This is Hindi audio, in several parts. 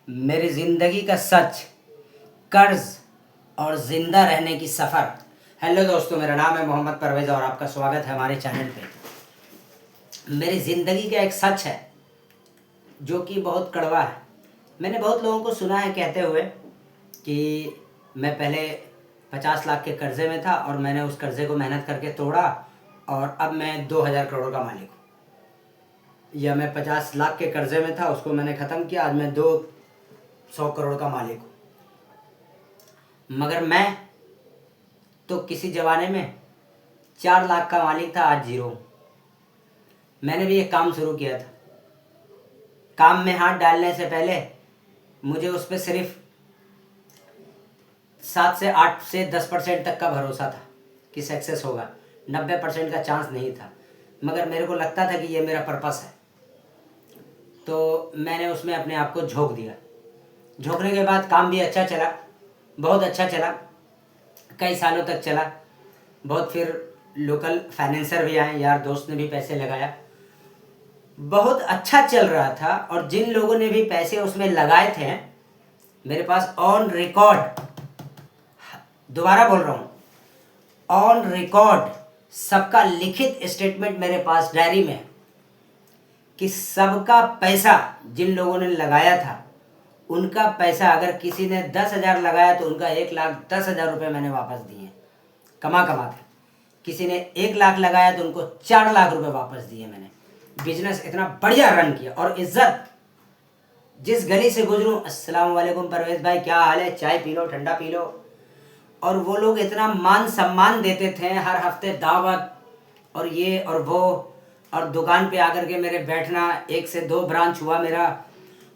मेरी ज़िंदगी का सच, कर्ज और ज़िंदा रहने की सफ़र। हेलो दोस्तों, मेरा नाम है मोहम्मद परवेज़ और आपका स्वागत है हमारे चैनल पे। मेरी ज़िंदगी का एक सच है जो कि बहुत कड़वा है। मैंने बहुत लोगों को सुना है कहते हुए कि मैं पहले 50 लाख के कर्ज़े में था और मैंने उस कर्ज़े को मेहनत करके तोड़ा और अब मैं 2000 करोड़ का मालिक हूँ। या मैं 50 लाख के कर्ज़े में था, उसको मैंने ख़त्म किया, आज मैं 200 करोड़ का मालिक हूँ। मगर मैं तो किसी ज़माने में 4 लाख का मालिक था, आज जीरो हूँ। मैंने भी एक काम शुरू किया था। काम में हाथ डालने से पहले मुझे उस पर सिर्फ 7 से 8 से 10% तक का भरोसा था कि सक्सेस होगा। 90% का चांस नहीं था, मगर मेरे को लगता था कि ये मेरा पर्पस है, तो मैंने उसमें अपने आप को झोंक दिया। झोंकने के बाद काम भी अच्छा चला, बहुत अच्छा चला, कई सालों तक चला। बहुत फिर लोकल फाइनेंसर भी आए, यार दोस्त ने भी पैसे लगाया, बहुत अच्छा चल रहा था। और जिन लोगों ने भी पैसे उसमें लगाए थे, मेरे पास ऑन रिकॉर्ड, दोबारा बोल रहा हूँ, ऑन रिकॉर्ड सबका लिखित स्टेटमेंट मेरे पास डायरी में कि सबका पैसा जिन लोगों ने लगाया था, उनका पैसा अगर किसी ने 10,000 लगाया तो उनका 1,10,000 रुपये मैंने वापस दिए कमा के। किसी ने 1 लाख लगाया तो उनको 4 लाख रुपए वापस दिए मैंने। बिजनेस इतना बढ़िया रन किया और इज्जत, जिस गली से गुजरूं, अस्सलाम वालेकुम परवेज भाई, क्या हाल है, चाय पी लो, ठंडा पी लो। और वो लोग इतना मान सम्मान देते थे, हर हफ्ते दावत और ये और वो, और दुकान पे आकर के मेरे बैठना। 1 से 2 ब्रांच हुआ मेरा,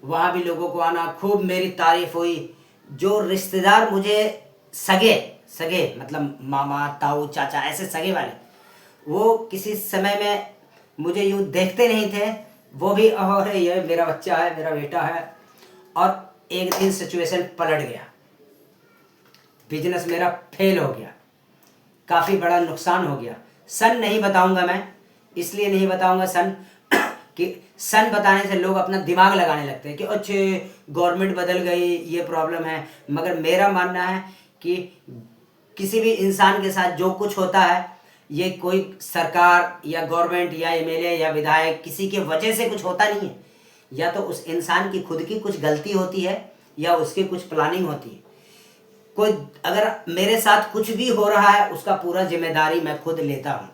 वहाँ भी लोगों को आना, खूब मेरी तारीफ हुई। जो रिश्तेदार मुझे सगे सगे मतलब मामा, ताऊ, चाचा, ऐसे सगे वाले, वो किसी समय में मुझे यूँ देखते नहीं थे, वो भी अरे ये मेरा बच्चा है, मेरा बेटा है। और एक दिन सिचुएशन पलट गया, बिजनेस मेरा फेल हो गया, काफ़ी बड़ा नुकसान हो गया। सन नहीं बताऊंगा मैं, इसलिए नहीं बताऊंगा सन कि सन बताने से लोग अपना दिमाग लगाने लगते हैं कि अच्छे गवर्नमेंट बदल गई, ये प्रॉब्लम है। मगर मेरा मानना है कि किसी भी इंसान के साथ जो कुछ होता है, ये कोई सरकार या गवर्नमेंट या एमएलए या विधायक किसी के वजह से कुछ होता नहीं है। या तो उस इंसान की खुद की कुछ गलती होती है या उसकी कुछ प्लानिंग होती है। कोई अगर मेरे साथ कुछ भी हो रहा है, उसका पूरा जिम्मेदारी मैं खुद लेता हूँ।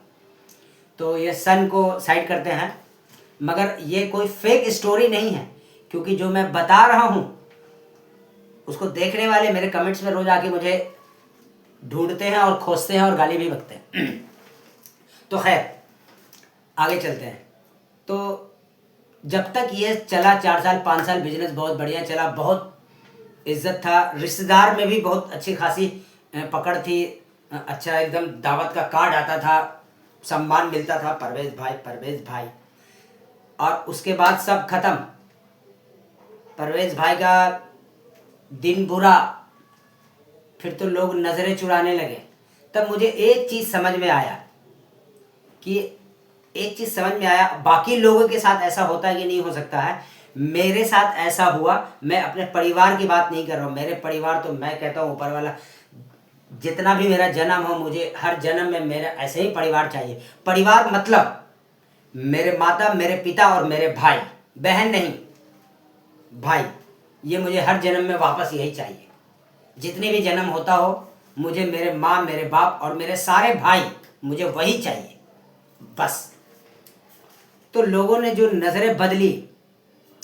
तो ये सन को साइड करते हैं, मगर ये कोई फेक स्टोरी नहीं है, क्योंकि जो मैं बता रहा हूँ उसको देखने वाले मेरे कमेंट्स में रोज आके मुझे ढूंढते हैं और खोजते हैं और गाली भी बकते हैं। तो खैर आगे चलते हैं। तो जब तक ये चला, 4 साल 5 साल बिजनेस बहुत बढ़िया चला, बहुत इज्जत था, रिश्तेदार में भी बहुत अच्छी खासी पकड़ थी, अच्छा एकदम दावत का कार्ड आता था, सम्मान मिलता था, परवेज भाई, परवेज भाई। और उसके बाद सब खत्म, परवेज भाई का दिन बुरा, फिर तो लोग नज़रें चुराने लगे। तब मुझे एक चीज़ समझ में आया बाकी लोगों के साथ ऐसा होता है कि नहीं हो सकता है, मेरे साथ ऐसा हुआ। मैं अपने परिवार की बात नहीं कर रहा हूँ, मेरे परिवार तो मैं कहता हूँ ऊपर वाला, जितना भी मेरा जन्म हो, मुझे हर जन्म में मेरा ऐसे ही परिवार चाहिए। परिवार मतलब मेरे माता, मेरे पिता और मेरे भाई, बहन नहीं, भाई, ये मुझे हर जन्म में वापस यही चाहिए। जितने भी जन्म होता हो, मुझे मेरे माँ, मेरे बाप और मेरे सारे भाई, मुझे वही चाहिए बस। तो लोगों ने जो नज़रें बदली,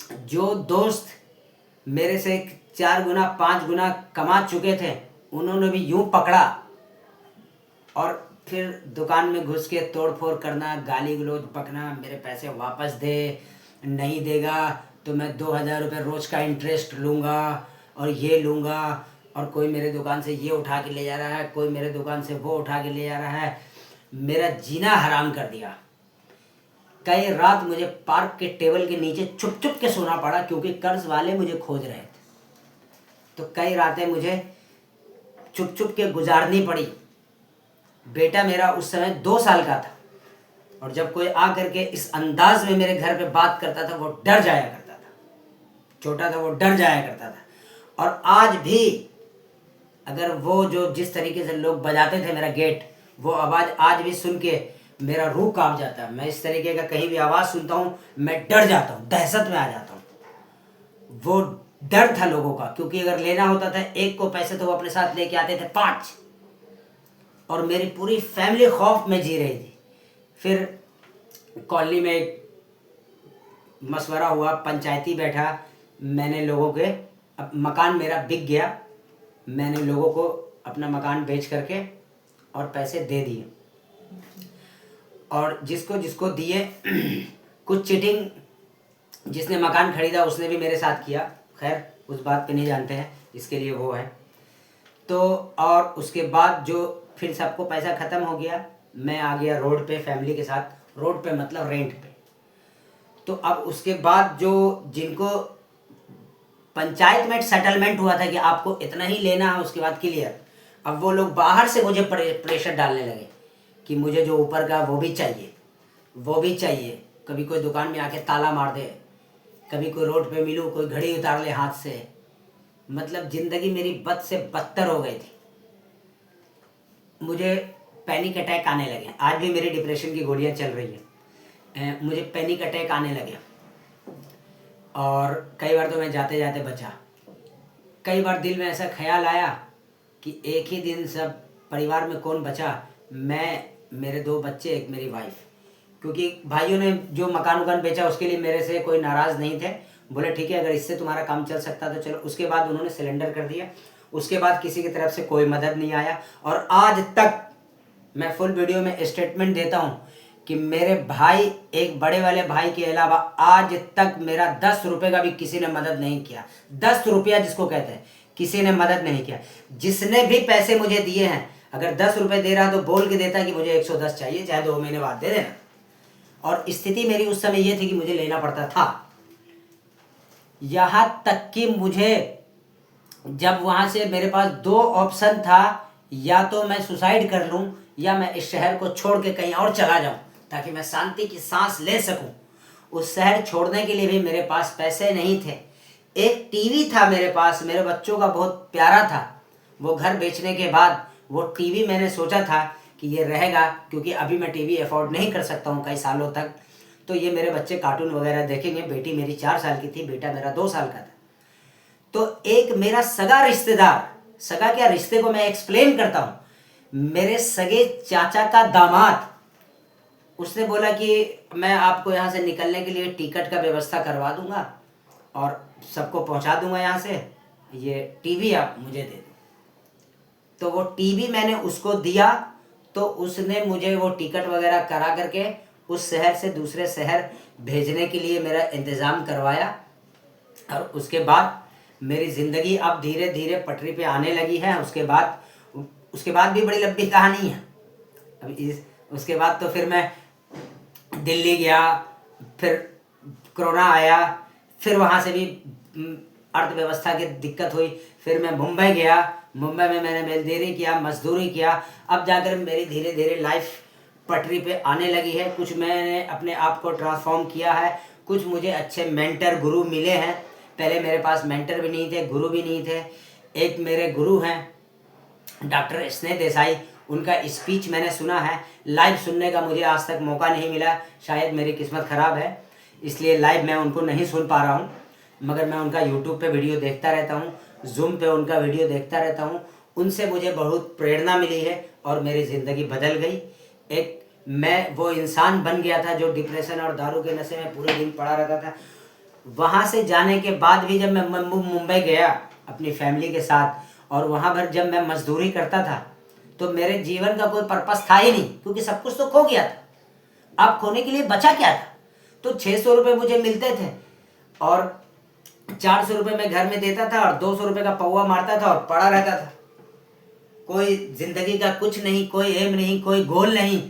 जो दोस्त मेरे से 4 गुना 5 गुना कमा चुके थे, उन्होंने भी यूं पकड़ा और फिर दुकान में घुस के तोड़ फोड़ करना, गाली गलौज बकना, मेरे पैसे वापस दे, नहीं देगा तो मैं 2,000 रुपये रोज़ का इंटरेस्ट लूँगा और ये लूँगा, और कोई मेरे दुकान से ये उठा के ले जा रहा है, कोई मेरे दुकान से वो उठा के ले जा रहा है। मेरा जीना हराम कर दिया। कई रात मुझे पार्क के टेबल के नीचे चुप चुप के सोना पड़ा, क्योंकि कर्ज वाले मुझे खोज रहे थे। तो कई रातें मुझे चुप चुप के गुजारनी पड़ी। बेटा मेरा उस समय 2 साल का था, और जब कोई आ करके इस अंदाज में मेरे घर पे बात करता था, वो डर जाया करता था छोटा था वो डर जाया करता था। और आज भी अगर वो जो जिस तरीके से लोग बजाते थे मेरा गेट, वो आवाज़ आज भी सुन के मेरा रूह कांप जाता है। मैं इस तरीके का कहीं भी आवाज़ सुनता हूँ मैं डर जाता हूँ, दहशत में आ जाता हूँ। वो डर था लोगों का, क्योंकि अगर लेना होता था एक को पैसे तो वो अपने साथ लेके आते थे 5, और मेरी पूरी फैमिली खौफ में जी रही थी। फिर कॉलोनी में एक मशवरा हुआ, पंचायती बैठा, मैंने लोगों के, अब मकान मेरा बिक गया, मैंने लोगों को अपना मकान बेच करके और पैसे दे दिए, और जिसको जिसको दिए कुछ चीटिंग जिसने मकान खरीदा उसने भी मेरे साथ किया। खैर उस बात पे नहीं जानते हैं, इसके लिए वो है। तो और उसके बाद जो फिर सबको पैसा ख़त्म हो गया, मैं आ गया रोड पे फैमिली के साथ, रोड पे मतलब रेंट पे। तो अब उसके बाद जो जिनको पंचायत में सेटलमेंट हुआ था कि आपको इतना ही लेना है उसके बाद क्लियर, अब वो लोग बाहर से मुझे प्रेशर डालने लगे कि मुझे जो ऊपर का वो भी चाहिए, वो भी चाहिए। कभी कोई दुकान में आके ताला मार दे, कभी कोई रोड पे मिलूँ कोई घड़ी उतार ले हाथ से, मतलब ज़िंदगी मेरी बद से बदतर हो गई थी। मुझे पैनिक अटैक आने लगे, आज भी मेरी डिप्रेशन की गोलियां चल रही हैं। मुझे पैनिक अटैक आने लगे, और कई बार तो मैं जाते जाते बचा। कई बार दिल में ऐसा ख्याल आया कि एक ही दिन सब परिवार में कौन बचा, मैं, मेरे 2 बच्चे, एक मेरी वाइफ। क्योंकि भाइयों ने जो मकान उकान बेचा उसके लिए मेरे से कोई नाराज़ नहीं थे, बोले ठीक है अगर इससे तुम्हारा काम चल सकता तो चलो। उसके बाद उन्होंने सिलेंडर कर दिया, उसके बाद किसी की तरफ से कोई मदद नहीं आया। और आज तक मैं फुल वीडियो में स्टेटमेंट देता हूँ कि मेरे भाई, एक बड़े वाले भाई के अलावा आज तक मेरा 10 रुपये का भी किसी ने मदद नहीं किया। 10 रुपया जिसको कहते हैं, किसी ने मदद नहीं किया। जिसने भी पैसे मुझे दिए हैं, अगर 10 रुपये दे रहा तो बोल के देता कि मुझे 110 चाहिए, चाहे 2 महीने बाद दे देना। और स्थिति मेरी उस समय ये थी कि मुझे लेना पड़ता था। यहाँ तक कि मुझे जब वहाँ से मेरे पास 2 ऑप्शन था, या तो मैं सुसाइड कर लूँ या मैं इस शहर को छोड़ के कहीं और चला जाऊँ ताकि मैं शांति की सांस ले सकूँ। उस शहर छोड़ने के लिए भी मेरे पास पैसे नहीं थे। एक टीवी था मेरे पास, मेरे बच्चों का बहुत प्यारा था। वो घर बेचने के बाद वो टीवी मैंने सोचा था कि ये रहेगा, क्योंकि अभी मैं टीवी अफोर्ड नहीं कर सकता हूँ कई सालों तक, तो ये मेरे बच्चे कार्टून वगैरह देखेंगे। बेटी मेरी 4 साल की थी, बेटा मेरा 2 साल का था। तो एक मेरा सगा रिश्तेदार, सगा क्या, रिश्ते को मैं एक्सप्लेन करता हूँ, मेरे सगे चाचा का दामाद, उसने बोला कि मैं आपको यहाँ से निकलने के लिए टिकट का व्यवस्था करवा दूंगा और सबको पहुँचा दूंगा यहाँ से, ये टीवी आप मुझे दे दो। तो वो टीवी मैंने उसको दिया, तो उसने मुझे वो टिकट वगैरह करा करके उस शहर से दूसरे शहर भेजने के लिए मेरा इंतज़ाम करवाया। और उसके बाद मेरी ज़िंदगी अब धीरे धीरे पटरी पे आने लगी है। उसके बाद भी बड़ी लंबी कहानी है। अब उसके बाद तो फिर मैं दिल्ली गया, फिर कोरोना आया, फिर वहाँ से भी अर्थव्यवस्था की दिक्कत हुई, फिर मैं मुंबई गया, मुंबई में मैंने मजदूरी किया, अब जाकर मेरी धीरे धीरे लाइफ पटरी पे आने लगी है। कुछ मैंने अपने आप को ट्रांसफॉर्म किया है, कुछ मुझे अच्छे मेंटर गुरु मिले हैं। पहले मेरे पास मेंटर भी नहीं थे, गुरु भी नहीं थे। एक मेरे गुरु हैं डॉक्टर स्नेह देसाई, उनका स्पीच मैंने सुना है। लाइव सुनने का मुझे आज तक मौका नहीं मिला, शायद मेरी किस्मत ख़राब है, इसलिए लाइव मैं उनको नहीं सुन पा रहा हूँ। मगर मैं उनका यूट्यूब पे वीडियो देखता रहता हूँ, जूम पे उनका वीडियो देखता रहता हूँ। उनसे मुझे बहुत प्रेरणा मिली है और मेरी ज़िंदगी बदल गई। एक मैं वो इंसान बन गया था जो डिप्रेशन और दारू के नशे में पूरे दिन पड़ा रहता था। वहाँ से जाने के बाद भी जब मैं मुंबई गया अपनी फैमिली के साथ, और वहाँ पर जब मैं मजदूरी करता था, तो मेरे जीवन का कोई पर्पस था ही नहीं, क्योंकि सब कुछ तो खो गया था। अब खोने के लिए बचा क्या था? तो 600 रुपये मुझे मिलते थे और 400 रुपये मैं घर में देता था और 200 रुपये का पौवा मारता था और पड़ा रहता था। कोई जिंदगी का कुछ नहीं, कोई एम नहीं, कोई गोल नहीं,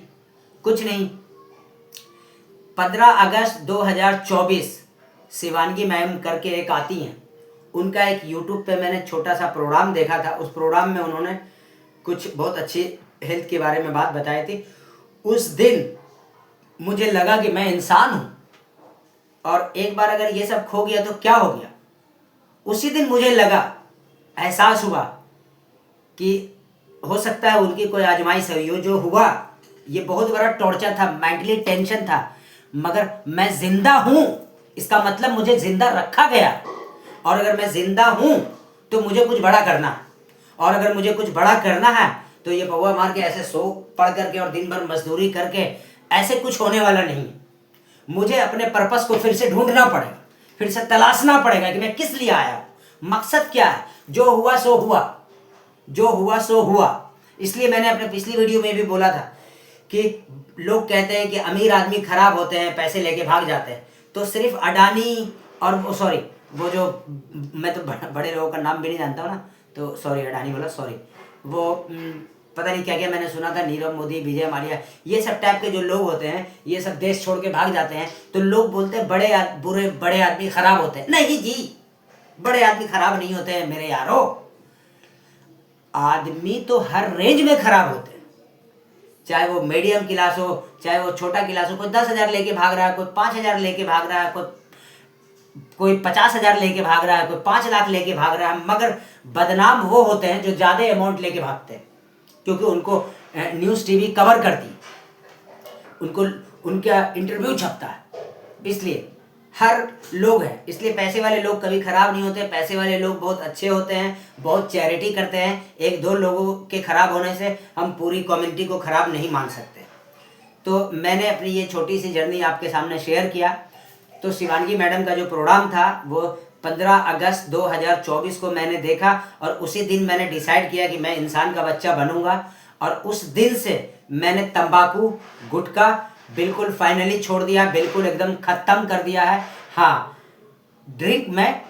कुछ नहीं। 15 अगस्त 2024 शिवानगी मैम करके एक आती हैं, उनका एक यूट्यूब पे मैंने छोटा सा प्रोग्राम देखा था। उस प्रोग्राम में उन्होंने कुछ बहुत अच्छी हेल्थ के बारे में बात बताई थी। उस दिन मुझे लगा कि मैं इंसान हूँ, और एक बार अगर ये सब खो गया तो क्या हो गया। उसी दिन मुझे लगा, एहसास हुआ कि हो सकता है उनकी कोई आजमाइश है। ये जो हुआ ये बहुत बड़ा टॉर्चर था, मेंटली टेंशन था, मगर मैं जिंदा हूं इसका मतलब मुझे जिंदा रखा गया। और अगर मैं जिंदा हूं तो मुझे कुछ बड़ा करना है, और अगर मुझे कुछ बड़ा करना है तो ये पौवा मार के ऐसे सो पढ़ करके और दिन भर मजदूरी करके ऐसे कुछ होने वाला नहीं। मुझे अपने पर्पस को फिर से ढूंढना पड़ेगा, फिर से तलाशना पड़ेगा कि मैं किस लिए आया, मकसद क्या है। जो हुआ सो हुआ, जो हुआ सो हुआ। इसलिए मैंने अपने पिछली वीडियो में भी बोला था कि लोग कहते हैं कि अमीर आदमी खराब होते हैं, पैसे लेके भाग जाते हैं। तो सिर्फ अडानी और वो जो, मैं तो बड़े लोगों का नाम भी नहीं जानता हूँ ना, तो सॉरी अडानी बोला, सॉरी, वो पता नहीं क्या क्या मैंने सुना था, नीरव मोदी, विजय माल्या, ये सब टाइप के जो लोग होते हैं, ये सब देश छोड़ के भाग जाते हैं। तो लोग बोलते हैं बड़े आदमी खराब होते हैं। नहीं जी, बड़े आदमी खराब नहीं होते हैं मेरे यारो। आदमी तो हर रेंज में खराब होते हैं, चाहे वो मीडियम क्लास हो, चाहे वो छोटा क्लास हो। कोई 10,000 लेके भाग रहा है, कोई 5,000 लेके भाग रहा है, कोई 50,000 लेके भाग रहा है, कोई 5 लाख लेके भाग रहा है। मगर बदनाम वो होते हैं जो ज्यादा अमाउंट लेके भागते हैं, क्योंकि उनको न्यूज़ टीवी कवर करती है, उनको उनका इंटरव्यू छपता है। इसलिए हर लोग हैं, इसलिए पैसे वाले लोग कभी खराब नहीं होते। पैसे वाले लोग बहुत अच्छे होते हैं, बहुत चैरिटी करते हैं। एक दो लोगों के खराब होने से हम पूरी कम्युनिटी को खराब नहीं मान सकते। तो मैंने अपनी ये छोटी सी जर्नी आपके सामने शेयर किया। तो शिवांगी मैडम का जो प्रोग्राम था वो 15 अगस्त 2024 को मैंने देखा, और उसी दिन मैंने डिसाइड किया कि मैं इंसान का बच्चा बनूंगा। और उस दिन से मैंने तंबाकू, गुटखा बिल्कुल फाइनली छोड़ दिया, बिल्कुल एकदम ख़त्म कर दिया है। हाँ, ड्रिंक मैं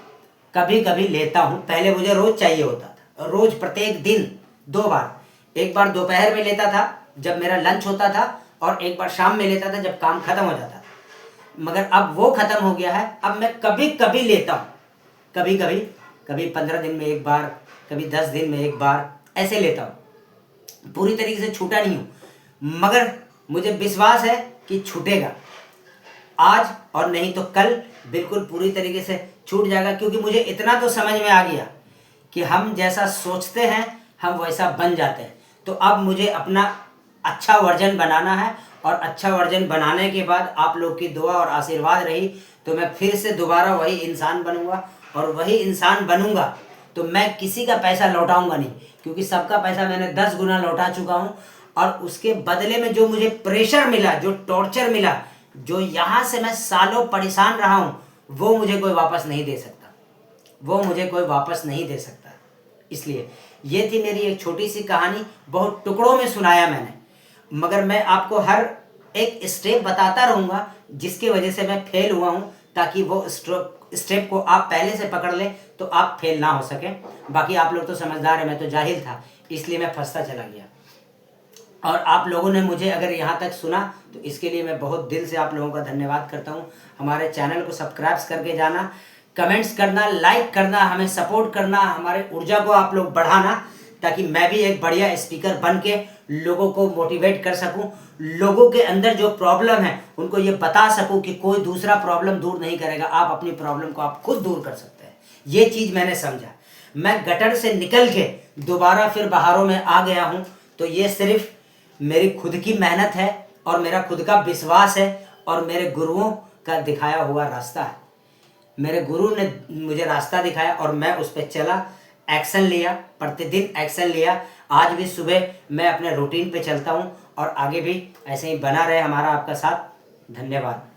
कभी कभी लेता हूँ, पहले मुझे रोज़ चाहिए होता था, रोज़ प्रत्येक दिन 2 बार। एक बार दोपहर में लेता था जब मेरा लंच होता था, और एक बार शाम में लेता था जब काम ख़त्म हो जाता था। मगर अब वो ख़त्म हो गया है। अब मैं कभी कभी लेता हूँ, कभी कभी, कभी 15 दिन में एक बार, कभी 10 दिन में एक बार, ऐसे लेता हूँ। पूरी तरीके से छूटा नहीं हूँ, मगर मुझे विश्वास है कि छूटेगा आज और नहीं तो कल, बिल्कुल पूरी तरीके से छूट जाएगा। क्योंकि मुझे इतना तो समझ में आ गया कि हम जैसा सोचते हैं हम वैसा बन जाते हैं। तो अब मुझे अपना अच्छा वर्जन बनाना है, और अच्छा वर्जन बनाने के बाद आप लोग की दुआ और आशीर्वाद रही तो मैं फिर से दोबारा वही इंसान बनूंगा। और वही इंसान बनूंगा तो मैं किसी का पैसा लौटाऊंगा नहीं, क्योंकि सबका पैसा मैंने 10 गुना लौटा चुका हूँ। और उसके बदले में जो मुझे प्रेशर मिला, जो टॉर्चर मिला, जो यहाँ से मैं सालों परेशान रहा हूँ, वो मुझे कोई वापस नहीं दे सकता, वो मुझे कोई वापस नहीं दे सकता। इसलिए ये थी मेरी एक छोटी सी कहानी, बहुत टुकड़ों में सुनाया मैंने, मगर मैं आपको हर एक स्टेप बताता रहूँगा जिसकी वजह से मैं फेल हुआ हूँ, ताकि वो स्टेप को आप पहले से पकड़ लें तो आप फेल ना हो सके। बाकी आप लोग तो समझदार हैं, मैं तो जाहिल था, इसलिए मैं फंसता चला गया। और आप लोगों ने मुझे अगर यहाँ तक सुना तो इसके लिए मैं बहुत दिल से आप लोगों का धन्यवाद करता हूँ। हमारे चैनल को सब्सक्राइब करके जाना, कमेंट्स करना, लाइक करना, हमें सपोर्ट करना, हमारे ऊर्जा को आप लोग बढ़ाना, ताकि मैं भी एक बढ़िया स्पीकर बन के लोगों को मोटिवेट कर सकूं, लोगों के अंदर जो प्रॉब्लम है उनको ये बता सकूं कि कोई दूसरा प्रॉब्लम दूर नहीं करेगा, आप अपनी प्रॉब्लम को आप खुद दूर कर सकते हैं। ये चीज़ मैंने समझा। मैं गटर से निकल के दोबारा फिर बहारों में आ गया हूँ, तो ये सिर्फ मेरी खुद की मेहनत है और मेरा खुद का विश्वास है और मेरे गुरुओं का दिखाया हुआ रास्ता है। मेरे गुरु ने मुझे रास्ता दिखाया और मैं उस पर चला, एक्शन लिया, प्रतिदिन एक्शन लिया। आज भी सुबह मैं अपने रूटीन पे चलता हूँ और आगे भी ऐसे ही बना रहे हमारा आपका साथ। धन्यवाद।